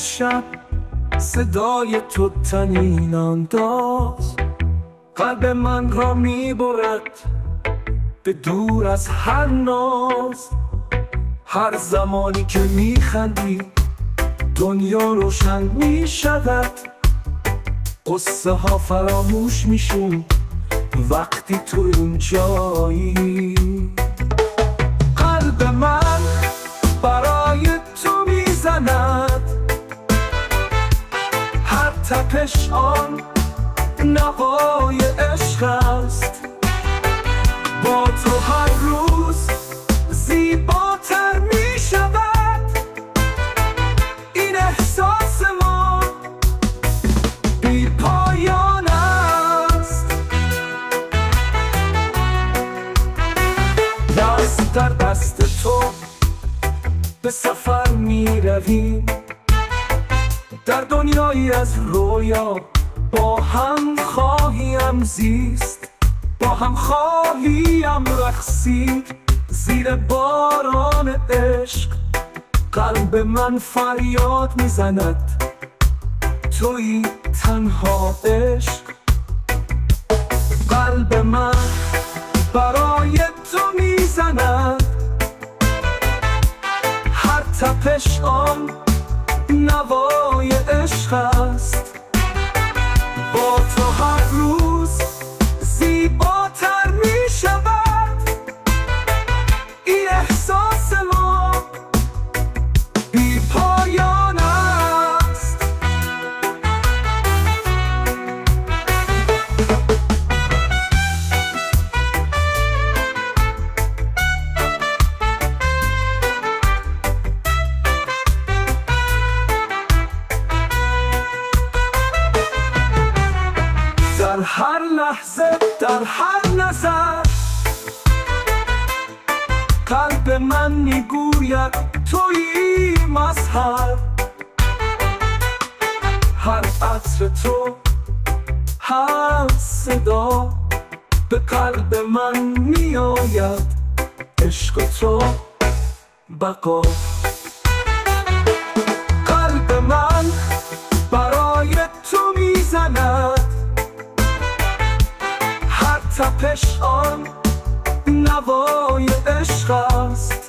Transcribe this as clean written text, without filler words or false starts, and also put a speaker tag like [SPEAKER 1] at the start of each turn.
[SPEAKER 1] شب صدای تو طنین انداز قلب من را میبرد به دور از هر ناز. هر زمانی که میخندی دنیا روشن میشود، قصه ها فراموش میشون وقتی تو اینجایی. قلب من برای تو میزند، هر تپش آن نوای عشق است. با تو هر روز زیباتر می شود این احساس ما بی پایان است. دست در دست تو به سفر می رویم، در دنیایی از رویا با هم خواهیم زیست، با هم خواهیم رقصید زیر باران عشق. قلب من فریاد میزند تویی تنها عشق. قلب من برای تو میزند، هر تپش آن نوای عشق است. با تو هر روز زیباتر می شود این احساس ما بی پایان است. در هر لحظه، در هر نظر قلب من میگوید تویی مظهر. هر عطر تو، هر صدا به قلب من میآید عشق تو بقا. قلب من برای تو میزند، تپش آن نوای عشق است.